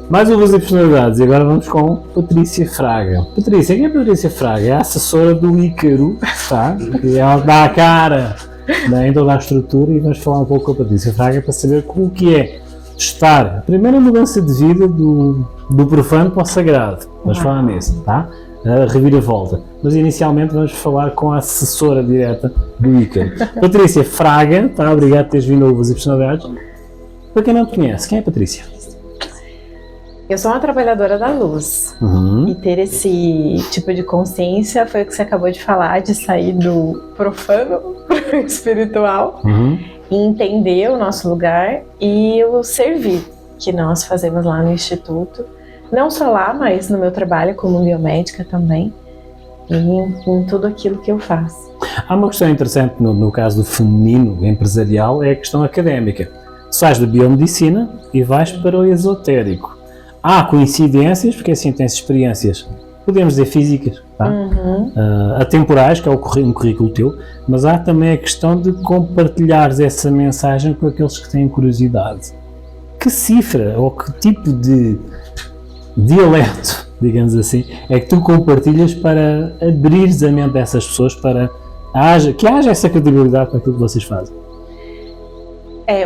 Mais uma vez personalidades, e agora vamos com Patrícia Fraga. Patrícia, quem é Patrícia Fraga? É a assessora do Ícaro, tá? E ela dá a cara, né, em toda a estrutura, e vamos falar um pouco com a Patrícia Fraga para saber como que é estar a primeira mudança de vida do profano para o sagrado. Vamos falar nisso, tá? A reviravolta. Mas inicialmente vamos falar com a assessora direta do Ícaro. Patrícia Fraga, tá? Obrigado por teres vindo a Uvas e Personalidades. Para quem não te conhece, quem é a Patrícia? Eu sou uma trabalhadora da luz. E ter esse tipo de consciência foi o que você acabou de falar, de sair do profano para o espiritual, e entender o nosso lugar e o servir que nós fazemos lá no Instituto. Não só lá, mas no meu trabalho como biomédica também, e em tudo aquilo que eu faço. Há uma questão interessante no caso do feminino empresarial, é a questão académica. Sais da biomedicina e vais para o esotérico. Há coincidências, porque assim tens experiências, podemos dizer físicas, tá? Atemporais, que é um currículo teu, mas há também a questão de compartilhares essa mensagem com aqueles que têm curiosidade. Que cifra ou que tipo de dialeto, digamos assim, é que tu compartilhas para abrires a mente dessas pessoas para que haja essa credibilidade para aquilo que vocês fazem?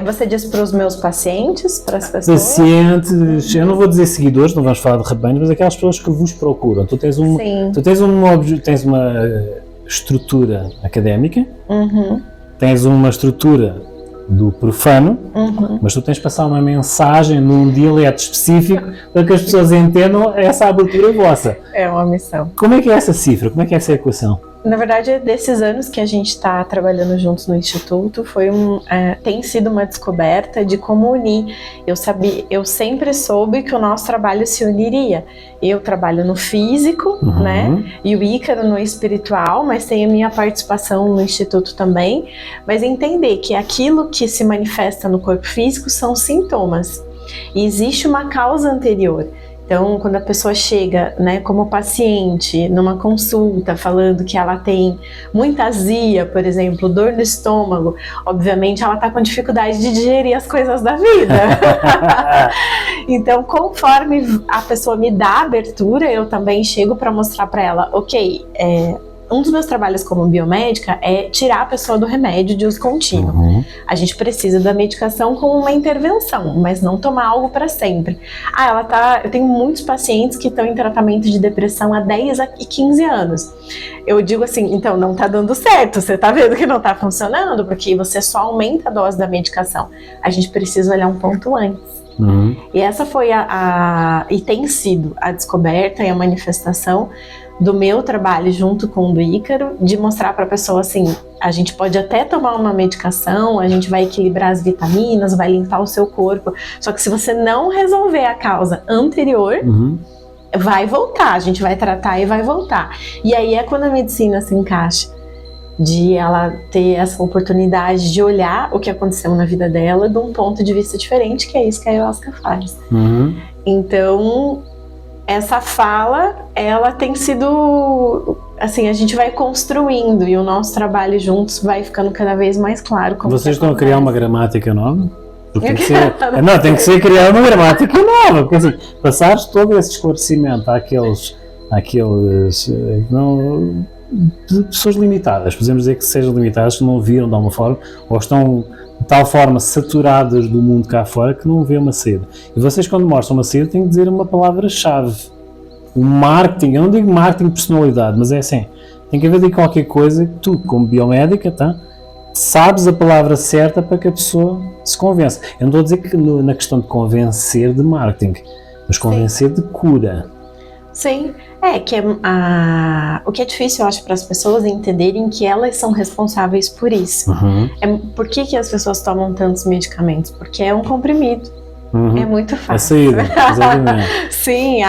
Você diz para os meus pacientes, para as pessoas? Pacientes, eu não vou dizer seguidores, não vamos falar de rebanho, mas aquelas pessoas que vos procuram. Tu tens uma estrutura académica, tens uma estrutura do profano, mas tu tens de passar uma mensagem num dialeto específico para que as pessoas entendam essa abertura vossa. É uma missão. Como é que é essa cifra? Como é que é essa equação? Na verdade, desses anos que a gente está trabalhando juntos no Instituto, tem sido uma descoberta de como unir. Eu sempre soube que o nosso trabalho se uniria. Eu trabalho no físico, né? E o Ícaro no espiritual, mas tem a minha participação no Instituto também. Mas entender que aquilo que se manifesta no corpo físico são sintomas. E existe uma causa anterior. Então, quando a pessoa chega, né, como paciente, numa consulta, falando que ela tem muita azia, por exemplo, dor no estômago, obviamente ela está com dificuldade de digerir as coisas da vida. Então, conforme a pessoa me dá abertura, eu também chego para mostrar para ela, um dos meus trabalhos como biomédica é tirar a pessoa do remédio de uso contínuo. A gente precisa da medicação como uma intervenção, mas não tomar algo para sempre. Eu tenho muitos pacientes que estão em tratamento de depressão há 10 e 15 anos. Eu digo assim, então não está dando certo, você está vendo que não está funcionando, porque você só aumenta a dose da medicação. A gente precisa olhar um ponto antes. E essa foi e tem sido a descoberta e a manifestação do meu trabalho junto com o do Ícaro, de mostrar para a pessoa assim, a gente pode até tomar uma medicação, a gente vai equilibrar as vitaminas, vai limpar o seu corpo, só que se você não resolver a causa anterior, vai voltar, a gente vai tratar e vai voltar. E aí é quando a medicina se encaixa, de ela ter essa oportunidade de olhar o que aconteceu na vida dela de um ponto de vista diferente, que é isso que a Ayahuasca faz. Então, essa fala, ela tem sido, assim, a gente vai construindo e o nosso trabalho juntos vai ficando cada vez mais claro. Vocês estão a criar uma gramática nova? Tem que ser criar uma gramática nova, porque assim, passares todo esse esclarecimento àqueles de pessoas limitadas, podemos dizer que sejam limitadas, que não viram de alguma forma, ou estão de tal forma saturadas do mundo cá fora que não vê uma saída. E vocês, quando mostram uma saída, têm que dizer uma palavra-chave. O marketing, eu não digo marketing de personalidade, mas é assim, tem que haver de qualquer coisa que tu, como biomédica, sabes a palavra certa para que a pessoa se convença. Eu não estou a dizer que na questão de convencer de marketing, mas convencer de cura. Sim, o que é difícil, eu acho, para as pessoas entenderem que elas são responsáveis por isso. Por que as pessoas tomam tantos medicamentos? Porque é um comprimido. É muito fácil. Exatamente. Sim,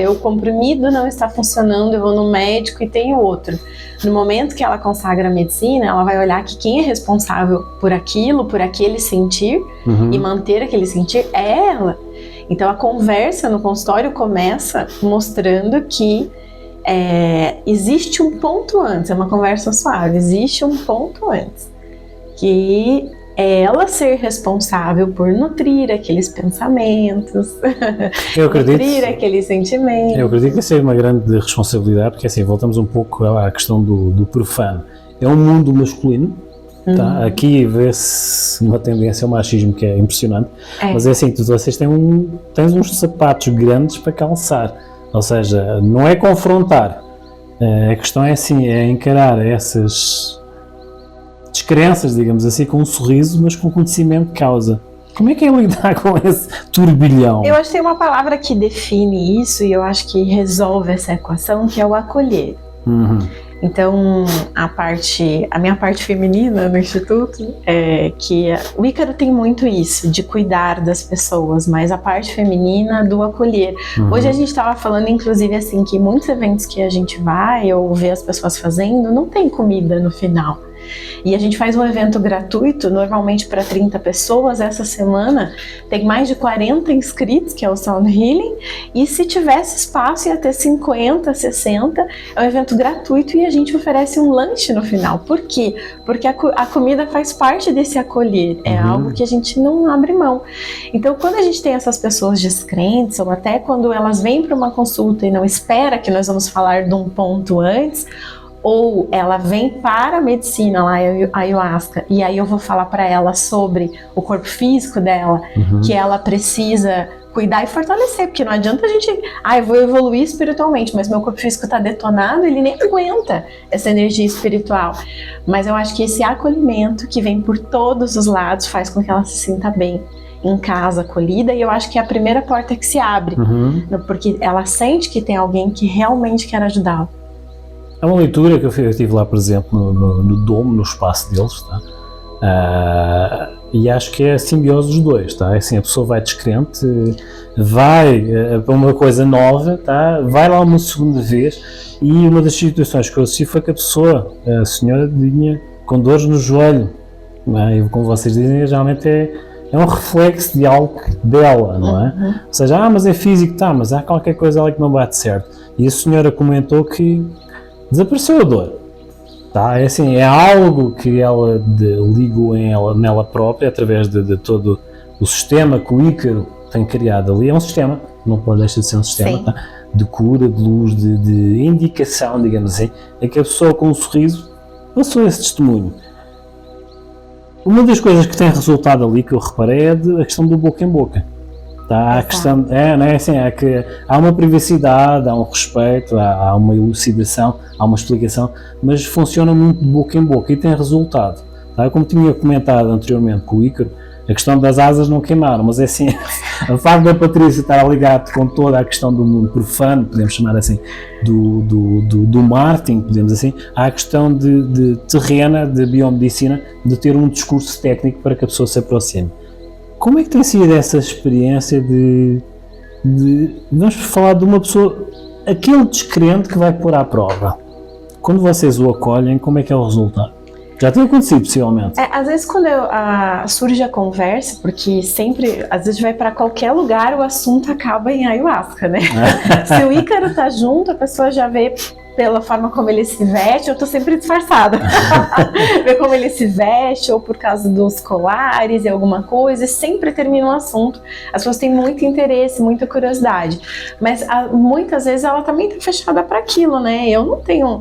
o comprimido não está funcionando, eu vou no médico e tenho outro. No momento que ela consagra a medicina, ela vai olhar que quem é responsável por aquilo, por aquele sentir, e manter aquele sentir, é ela. Então a conversa no consultório começa mostrando que existe um ponto antes, é uma conversa suave, existe um ponto antes, que ela ser responsável por nutrir aqueles pensamentos, nutrir aqueles sentimentos. Eu acredito que essa é uma grande responsabilidade, porque assim, voltamos um pouco à questão do profano. É um mundo masculino, tá? Aqui vê-se uma tendência ao machismo que é impressionante, mas é assim, vocês tens uns sapatos grandes para calçar, ou seja, não é confrontar, a questão é assim, é encarar essas descrenças, digamos assim, com um sorriso, mas com conhecimento de causa. Como é que é lidar com esse turbilhão? Eu acho que tem uma palavra que define isso e eu acho que resolve essa equação, que é o acolher. Então, a minha parte feminina no Instituto é que o Ícaro tem muito isso, de cuidar das pessoas, mas a parte feminina do acolher. Hoje a gente estava falando, inclusive, assim, que muitos eventos que a gente vai ou vê as pessoas fazendo, não tem comida no final. E a gente faz um evento gratuito, normalmente para 30 pessoas. Essa semana tem mais de 40 inscritos, que é o Sound Healing, e se tivesse espaço ia ter 50, 60. É um evento gratuito e a gente oferece um lanche no final. Por quê? Porque a comida faz parte desse acolher, é algo que a gente não abre mão. Então, quando a gente tem essas pessoas descrentes, ou até quando elas vêm para uma consulta e não espera que nós vamos falar de um ponto antes, ou ela vem para a medicina, lá a ayahuasca, e aí eu vou falar para ela sobre o corpo físico dela, que ela precisa cuidar e fortalecer, porque não adianta a gente, eu vou evoluir espiritualmente, mas meu corpo físico está detonado, ele nem aguenta essa energia espiritual. Mas eu acho que esse acolhimento que vem por todos os lados faz com que ela se sinta bem em casa, acolhida, e eu acho que é a primeira porta que se abre, porque ela sente que tem alguém que realmente quer ajudá-la. É uma leitura que eu estive lá, por exemplo, no domo, no espaço deles, tá? E acho que é a simbiose dos dois, tá? É assim, a pessoa vai descrente, vai para uma coisa nova, tá? Vai lá uma segunda vez, e uma das situações que eu assisti foi que a senhora vinha com dores no joelho, não é? E como vocês dizem, geralmente é um reflexo de algo dela, não é? Ou seja, mas é físico, tá, mas há qualquer coisa ali que não bate certo. E a senhora comentou que desapareceu a dor, tá? É assim, é algo que ela ligou nela própria através de todo o sistema que o Ícaro tem criado ali. É um sistema, não pode deixar de ser um sistema, tá? De cura, de luz, de indicação, digamos assim, é que a pessoa com um sorriso passou esse testemunho. Uma das coisas que tem resultado ali, que eu reparei, é a questão do boca em boca. Tá, a questão, não é assim, é que há uma privacidade, há um respeito, há uma elucidação, há uma explicação, mas funciona muito de boca em boca e tem resultado. Tá? Como tinha comentado anteriormente com o Ícaro, a questão das asas não queimaram, mas é assim, o facto da Patrícia estar ligado com toda a questão do mundo profano, podemos chamar assim, do marketing, podemos assim, há a questão de terrena, de biomedicina, de ter um discurso técnico para que a pessoa se aproxime. Como é que tem sido essa experiência vamos falar de uma pessoa, aquele descrente que vai pôr à prova? Quando vocês o acolhem, como é que é o resultado? Já tem acontecido, possivelmente. Às vezes quando surge a conversa, porque sempre, às vezes vai para qualquer lugar, o assunto acaba em ayahuasca, né? Se o Ícaro tá junto, a pessoa já vê pela forma como ele se veste, eu tô sempre disfarçada. Ver como ele se veste, ou por causa dos colares e alguma coisa, e sempre termina um assunto. As pessoas têm muito interesse, muita curiosidade. Mas muitas vezes ela também tá fechada para aquilo, né? Eu não tenho...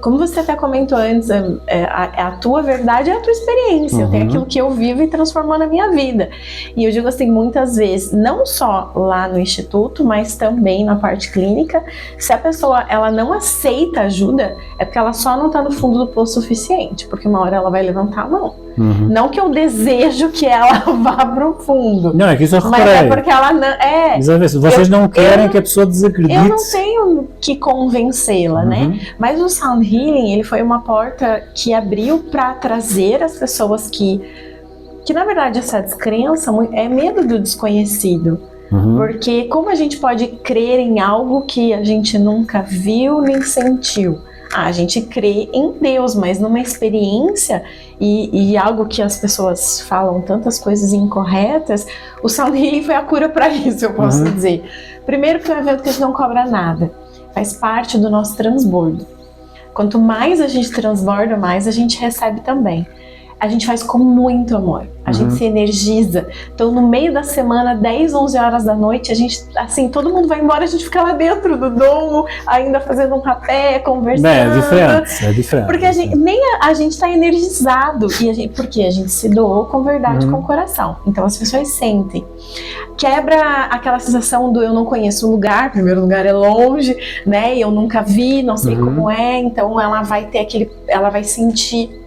como você até comentou antes, a tua verdade é a tua experiência. Eu tenho aquilo que eu vivo e transformou na minha vida. E eu digo assim, muitas vezes, não só lá no Instituto, mas também na parte clínica, se a pessoa ela não aceita ajuda, é porque ela só não está no fundo do poço suficiente, porque uma hora ela vai levantar a mão. Não que eu desejo que ela vá pro fundo. Não, é que isso eu reparei. Mas é porque ela não... Vocês não querem que a pessoa desacredite. Eu não tenho que convencê-la, né? Mas o Sound Healing, ele foi uma porta que abriu para trazer as pessoas que na verdade essa descrença é medo do desconhecido. Porque como a gente pode crer em algo que a gente nunca viu nem sentiu? A gente crê em Deus, mas numa experiência e algo que as pessoas falam tantas coisas incorretas, o Sound Healing foi a cura para isso, eu posso dizer. Primeiro que é um evento que a gente não cobra nada, faz parte do nosso transbordo. Quanto mais a gente transborda, mais a gente recebe também. a gente faz com muito amor, a gente se energiza. Então, no meio da semana, 10, 11 horas da noite, a gente, assim, todo mundo vai embora, a gente fica lá dentro do domo, ainda fazendo um rapé, conversando. É diferente. Porque a gente tá energizado, porque a gente se doou com verdade, com o coração. Então, as pessoas sentem. Quebra aquela sensação do eu não conheço o lugar, o primeiro lugar é longe, né, eu nunca vi, não sei como é, então ela vai ter ela vai sentir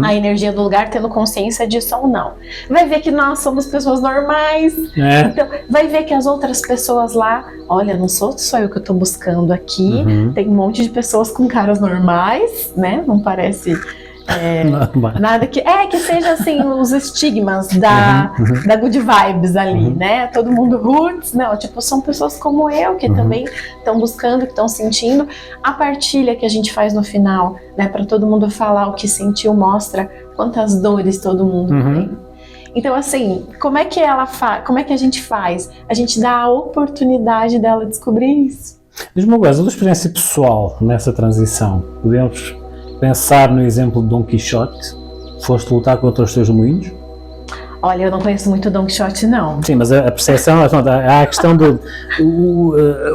a energia do lugar, tendo consciência disso ou não. Vai ver que nós somos pessoas normais, então vai ver que as outras pessoas lá, olha, não sou só eu que eu tô buscando aqui, tem um monte de pessoas com caras normais, né, não parece nada que seja assim os estigmas da good vibes ali, né? Todo mundo roots, não, tipo, são pessoas como eu que também estão buscando, que estão sentindo. A partilha que a gente faz no final, né, para todo mundo falar o que sentiu, mostra quantas dores todo mundo tem. Então, assim, como é que a gente faz? A gente dá a oportunidade dela descobrir isso. Diz-me uma coisa, a tua experiência pessoal nessa transição, podemos pensar no exemplo de Dom Quixote? Foste lutar contra os teus moinhos? Olha, eu não conheço muito Dom Quixote, não. Sim, mas a percepção, há a questão do...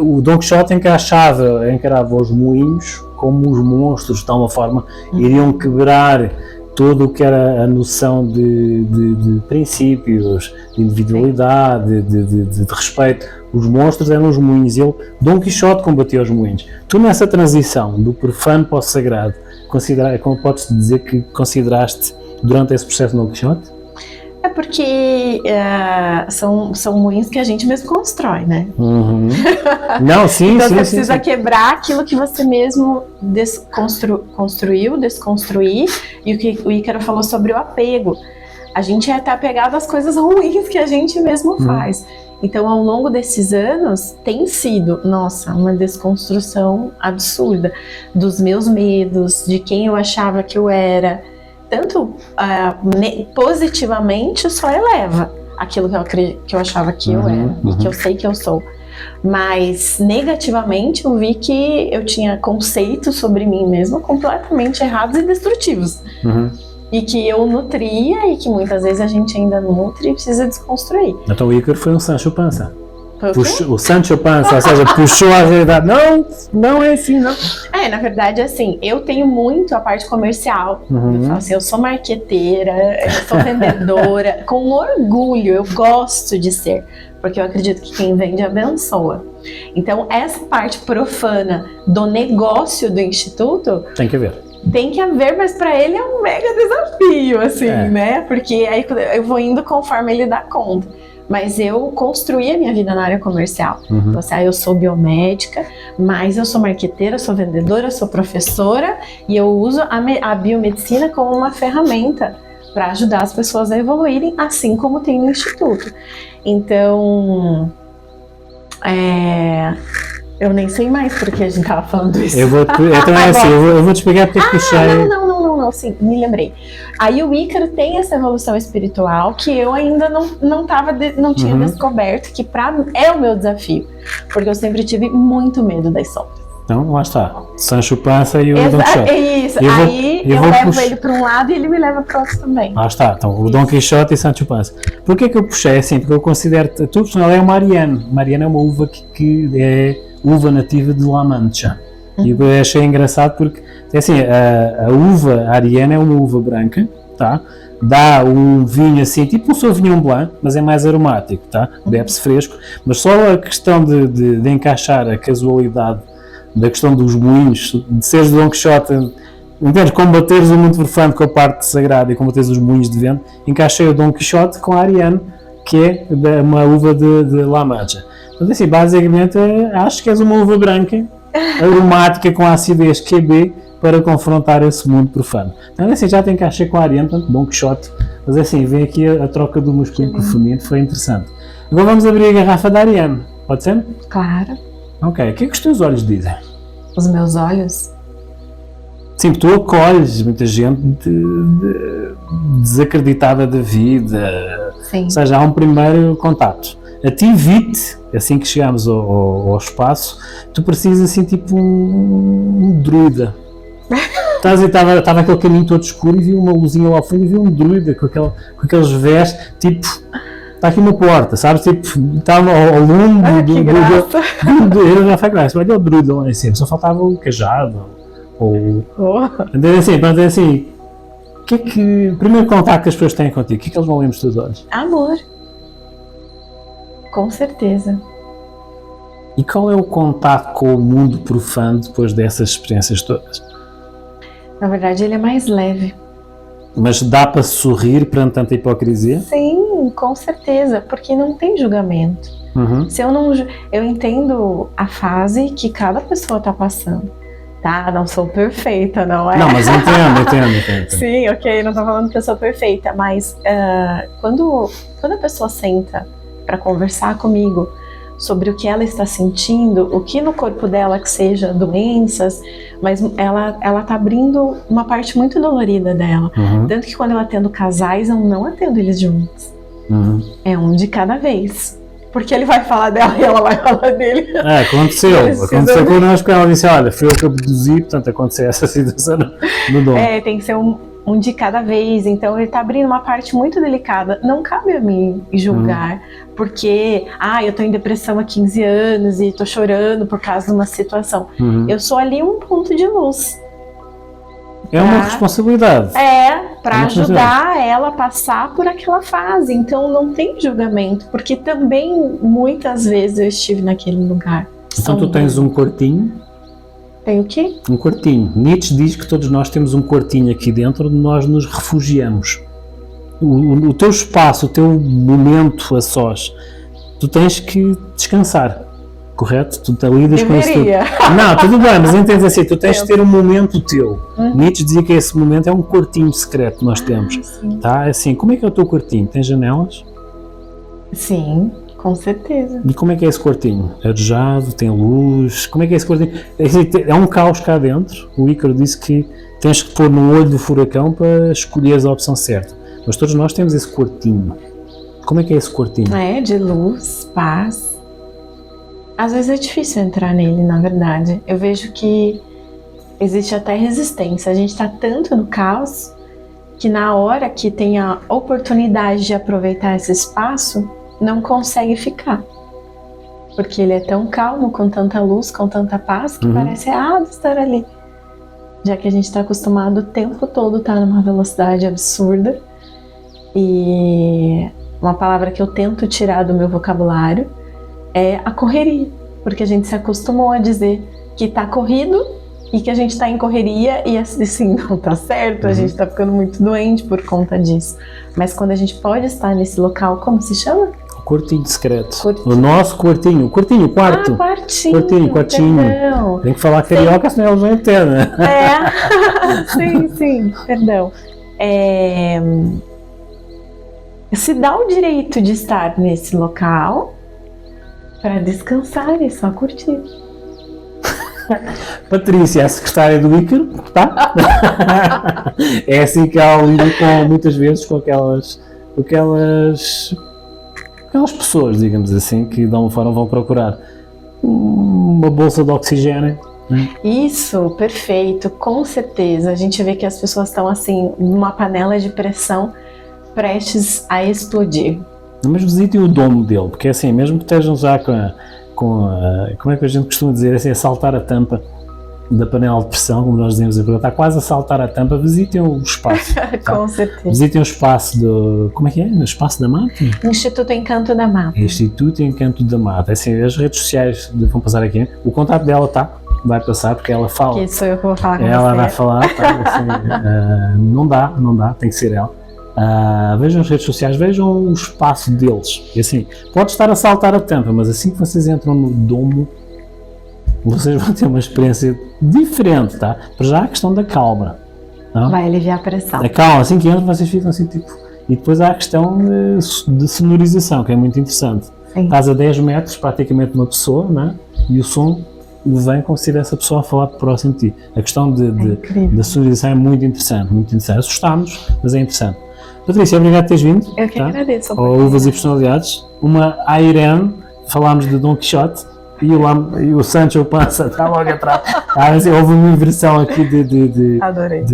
O Dom Quixote encarava os moinhos como os monstros, de tal forma, iriam quebrar todo o que era a noção de princípios, de individualidade, de respeito. Os monstros eram os moinhos. Dom Quixote combatia os moinhos. Tu, nessa transição do profano para o sagrado, como podes dizer que consideraste durante esse processo no Dom Quixote? É porque são moinhos que a gente mesmo constrói, né? Não, sim, então sim, você precisa sim. quebrar aquilo que você mesmo desconstruir, e o que o Ícaro falou sobre o apego. A gente é até apegado às coisas ruins que a gente mesmo faz. Então, ao longo desses anos, tem sido, uma desconstrução absurda dos meus medos, de quem eu achava que eu era. Tanto positivamente, só eleva aquilo que eu achava que eu era e que eu sei que eu sou. Mas negativamente, eu vi que eu tinha conceitos sobre mim mesma completamente errados e destrutivos. E que eu nutria e que muitas vezes a gente ainda nutre e precisa desconstruir. Então o Ícaro foi um Sancho Panza. O Sancho Panza, ou seja, puxou a realidade. Não é assim, não. Na verdade, assim, eu tenho muito a parte comercial. Eu falo assim, eu sou marqueteira, eu sou vendedora, com orgulho, eu gosto de ser. Porque eu acredito que quem vende abençoa. Então, essa parte profana do negócio do Instituto... Tem que haver, mas para ele é um mega desafio, assim, né? Porque aí eu vou indo conforme ele dá conta. Mas eu construí a minha vida na área comercial. Então, assim, eu sou biomédica, mas eu sou marqueteira, sou vendedora, sou professora e eu uso a biomedicina como uma ferramenta para ajudar as pessoas a evoluírem, assim como tem no Instituto. Então, eu nem sei mais porque a gente tava falando isso. Eu vou te explicar porque puxei. Não, sim, me lembrei. Aí o Ícaro tem essa evolução espiritual que eu ainda não tinha descoberto, que é o meu desafio, porque eu sempre tive muito medo das sombras. Então, lá está. Sancho Panza e o Dom Quixote. É isso. Eu levo ele para um lado e ele me leva para outro também. Lá está. Então, o Dom Quixote e Sancho Panza. Porquê que eu puxei assim? Porque eu considero... A tua personalidade é uma Ariane. Uma Ariane é uma uva que é uva nativa de La Mancha. E eu achei engraçado porque, assim, a uva Ariane é uma uva branca, tá? Dá um vinho assim, tipo um Sauvignon Blanc, mas é mais aromático, tá? Bebe-se fresco. Mas só a questão de encaixar a casualidade da questão dos moinhos, de seres Dom Quixote, entendes? Combateres o mundo profano com a parte sagrada e combateres os moinhos de vento, encaixei o Dom Quixote com a Ariane, que é uma uva de La Mancha. Então, assim, basicamente, acho que és uma uva branca, aromática com a acidez QB, para confrontar esse mundo profano. Então, assim, já te encaixei com a Ariane, portanto, Dom Quixote, mas assim, vem aqui a troca do masculino para o feminino, foi interessante. Agora vamos abrir a garrafa da Ariane, pode ser? Claro. Ok, o que é que os teus olhos dizem? Os meus olhos? Sim, tu acolhes muita gente desacreditada da vida. Sim. Ou seja, há um primeiro contato. A ti vi-te, assim que chegamos ao espaço, tu precisas assim tipo um druida. Estava aquele caminho todo escuro e vi uma luzinha lá ao fundo e vi um druida com aqueles vestes, tipo, está aqui uma porta, sabes? Tipo, estava ao longo do já foi graça, olha o druida lá em cima, só faltava o cajado, então assim, o primeiro contacto que as pessoas têm contigo, o que é que eles vão ler nos teus olhos? Amor. Com certeza. E qual é o contato com o mundo profano depois dessas experiências todas? Na verdade, ele é mais leve. Mas dá para sorrir perante tanta hipocrisia? Sim, com certeza, porque não tem julgamento. Se eu entendo a fase que cada pessoa está passando. Tá, não sou perfeita, não é? Não, mas entendo. Sim, ok, não estou falando que eu sou perfeita, mas quando a pessoa senta para conversar comigo sobre o que ela está sentindo, o que no corpo dela que seja doenças, mas ela tá abrindo uma parte muito dolorida dela. Tanto que quando eu atendo casais, eu não atendo eles juntos. É um de cada vez. Porque ele vai falar dela e ela vai falar dele. Aconteceu connosco, ela disse, olha, fui eu que abduzi, portanto aconteceu essa situação no dom. Tem que ser um de cada vez, então ele tá abrindo uma parte muito delicada. Não cabe a mim julgar, porque, eu tô em depressão há 15 anos e tô chorando por causa de uma situação. Eu sou ali um ponto de luz. É uma responsabilidade. Para ajudar ela a passar por aquela fase. Então não tem julgamento, porque também muitas vezes eu estive naquele lugar. Então tu tens um quartinho? Tem o quê? Um quartinho. Nietzsche diz que todos nós temos um quartinho aqui dentro onde nós nos refugiamos. O teu espaço, o teu momento a sós, tu tens que descansar. Correto? Tu lidas com isso tudo. Não, tudo bem, mas entendes assim, tu tens de ter um momento teu. Nietzsche dizia que esse momento é um quartinho secreto que nós temos. Tá? Assim, como é que é o teu quartinho? Tem janelas? Sim, com certeza. E como é que é esse quartinho? É arejado? Tem luz? Como é que é esse quartinho? É um caos cá dentro. O Ícaro disse que tens que pôr no olho do furacão para escolheres a opção certa. Mas todos nós temos esse quartinho. Como é que é esse quartinho? De luz, paz. Às vezes é difícil entrar nele, na verdade. Eu vejo que existe até resistência. A gente está tanto no caos que na hora que tem a oportunidade de aproveitar esse espaço, não consegue ficar. Porque ele é tão calmo, com tanta luz, com tanta paz, que parece estar ali. Já que a gente está acostumado o tempo todo a estar numa velocidade absurda. E uma palavra que eu tento tirar do meu vocabulário é a correria, porque a gente se acostumou a dizer que tá corrido e que a gente tá em correria e assim não tá certo, a gente tá ficando muito doente por conta disso. Mas quando a gente pode estar nesse local, como se chama? Quartinho secreto. O nosso quartinho, o quartinho, o quarto. Quartinho. Perdão. Tem que falar carioca, senão eles não entendem. Sim, perdão. Se dá o direito de estar nesse local para descansar e só curtir. Patrícia, a secretária do Ícaro, tá? É assim que ela lida muitas vezes com aquelas pessoas, digamos assim, que de alguma forma vão procurar uma bolsa de oxigênio. Isso, perfeito, com certeza. A gente vê que as pessoas estão assim, numa panela de pressão prestes a explodir. Mas visitem o domo dele, porque é assim, mesmo que estejam já como é que a gente costuma dizer, assim, a saltar a tampa da panela de pressão, como nós dizemos em Portugal, está quase a saltar a tampa, visitem o espaço. Com certeza. Visitem o espaço como é que é? No Espaço da Mata? Instituto Encanto da Mata. Instituto Encanto da Mata. Assim, as redes sociais vão passar aqui. O contato dela vai passar, porque ela fala. Que sou eu que vou falar com você. Ela vai falar, assim, não dá, tem que ser ela. Vejam as redes sociais, vejam o espaço deles. E assim, pode estar a saltar a tampa, mas assim que vocês entram no domo, vocês vão ter uma experiência diferente, tá? Para já a questão da calma. Não? Vai aliviar a pressão. A calma, assim que entram, vocês ficam assim, tipo. E depois há a questão de sonorização, que é muito interessante. Sim. Estás a 10 metros, praticamente, de uma pessoa, não é? E o som vem como se tivesse a pessoa a falar próximo de ti. A questão da sonorização é muito interessante, muito interessante. Assustámos, mas é interessante. Patrícia, obrigado por teres vindo. Eu que agradeço. Uvas e Personalidades. Uma Irene, falámos de Dom Quixote, e o Sancho Panza está logo atrás. Assim, houve uma inversão aqui Adorei.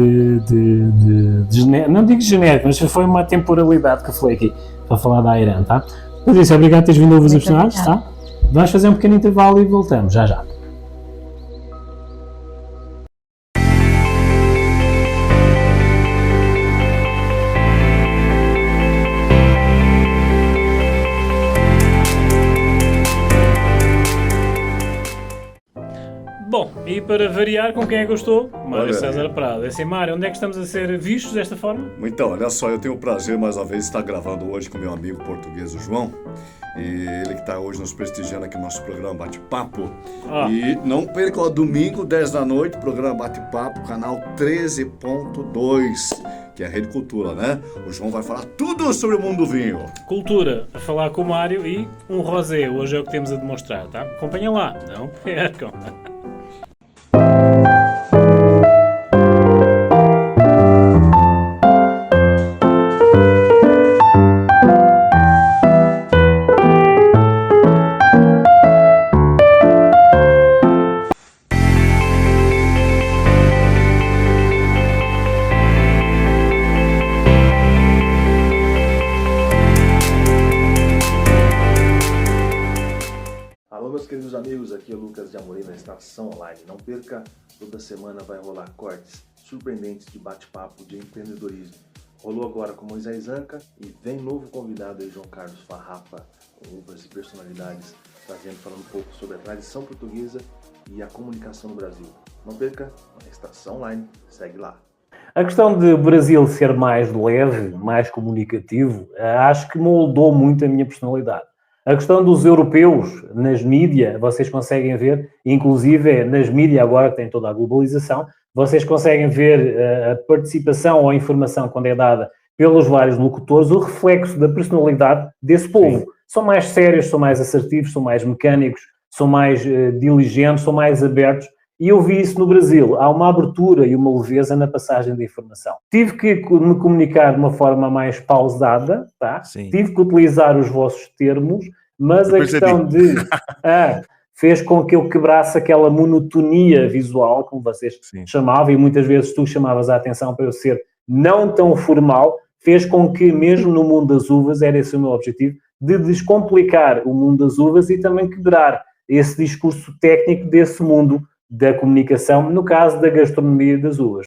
não digo genérico, mas foi uma temporalidade que foi aqui para falar da Irã, tá? Por isso, obrigado por teres vindo a ouvir os personagens, tá? Vamos fazer um pequeno intervalo e voltamos, já já. Bom, e para variar, com quem é que eu estou? Mário César Prado. Assim, Mário, onde é que estamos a ser vistos desta forma? Então, olha só, eu tenho o prazer mais uma vez de estar gravando hoje com meu amigo português, o João. E ele que está hoje nos prestigiando aqui no nosso programa Bate-Papo. E não perca, ó, domingo, 10 da noite, programa Bate-Papo, canal 13.2, que é a Rede Cultura, né? O João vai falar tudo sobre o mundo do vinho. Cultura, a falar com o Mário e um rosé, hoje é o que temos a demonstrar, tá? Acompanhem lá, não percam. Queridos amigos, aqui é o Lucas de Amorim da Estação Online. Não perca, toda semana vai rolar cortes surpreendentes de bate-papo de empreendedorismo. Rolou agora com Moisés Anca e vem novo convidado aí, João Carlos Farrapa, com uvas e personalidades, falando um pouco sobre a tradição portuguesa e a comunicação no Brasil. Não perca, a Estação Online, segue lá. A questão de Brasil ser mais leve, mais comunicativo, acho que moldou muito a minha personalidade. A questão dos europeus nas mídias, vocês conseguem ver, inclusive nas mídias agora que tem toda a globalização, vocês conseguem ver a participação ou a informação quando é dada pelos vários locutores, o reflexo da personalidade desse povo. Sim. São mais sérios, são mais assertivos, são mais mecânicos, são mais diligentes, são mais abertos. E eu vi isso no Brasil. Há uma abertura e uma leveza na passagem da informação. Tive que me comunicar de uma forma mais pausada, tá? Tive que utilizar os vossos termos, mas a questão de... fez com que eu quebrasse aquela monotonia visual, como vocês chamavam, e muitas vezes tu chamavas a atenção para eu ser não tão formal, fez com que, mesmo no mundo das uvas, era esse o meu objetivo, de descomplicar o mundo das uvas e também quebrar esse discurso técnico desse mundo da comunicação, no caso da gastronomia das uvas.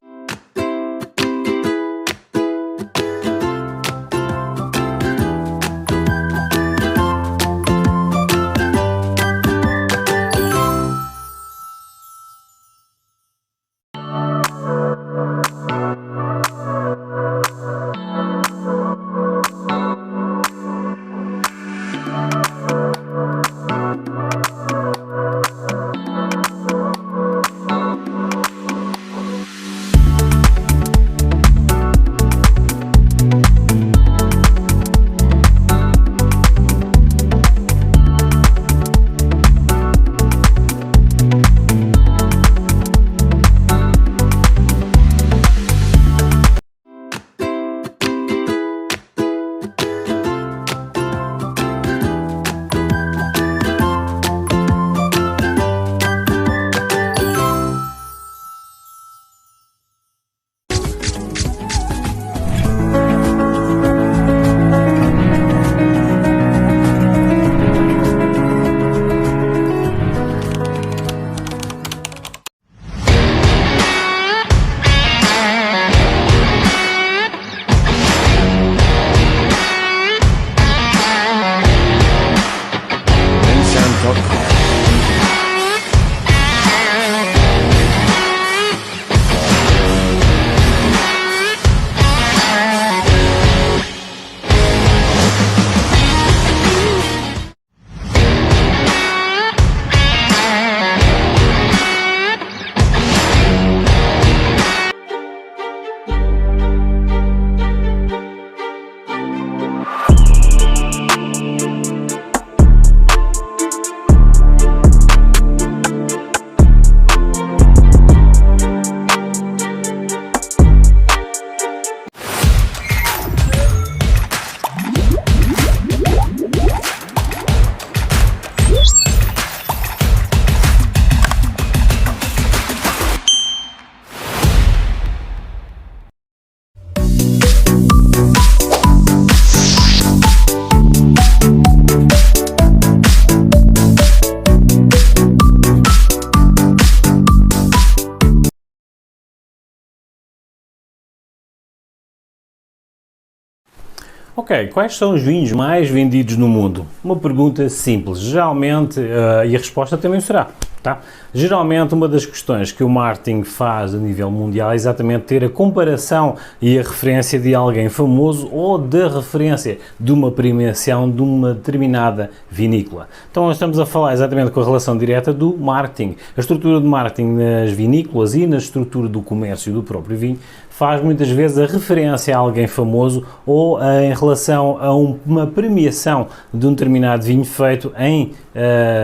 Ok, quais são os vinhos mais vendidos no mundo? Uma pergunta simples, geralmente, e a resposta também será, tá? Geralmente uma das questões que o marketing faz a nível mundial é exatamente ter a comparação e a referência de alguém famoso ou da referência de uma premiação de uma determinada vinícola. Então nós estamos a falar exatamente com a relação direta do marketing. A estrutura de marketing nas vinícolas e na estrutura do comércio do próprio vinho faz muitas vezes a referência a alguém famoso ou em relação a uma premiação de um determinado vinho feito em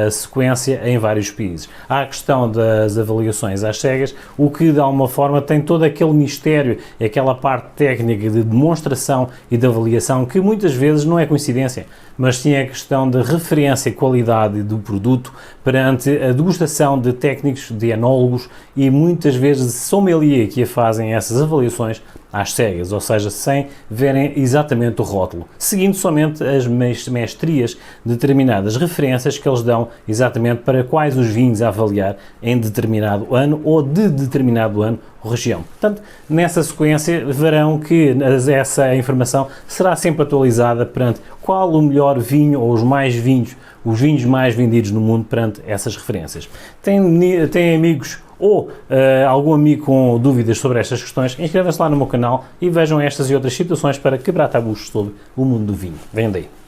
sequência em vários países. Há a questão das avaliações às cegas, o que de alguma forma tem todo aquele mistério e aquela parte técnica de demonstração e de avaliação que muitas vezes não é coincidência, mas sim a questão de referência e qualidade do produto perante a degustação de técnicos, de enólogos e muitas vezes de sommelier que fazem essas avaliações às cegas, ou seja, sem verem exatamente o rótulo, seguindo somente as mestrias de determinadas referências que eles dão exatamente para quais os vinhos a avaliar em determinado ano ou de determinado ano ou região. Portanto, nessa sequência verão que essa informação será sempre atualizada perante qual o melhor vinho ou os vinhos mais vendidos no mundo perante essas referências. Tem amigos ou algum amigo com dúvidas sobre estas questões, inscrevam-se lá no meu canal e vejam estas e outras situações para quebrar tabus sobre o mundo do vinho. Vem daí!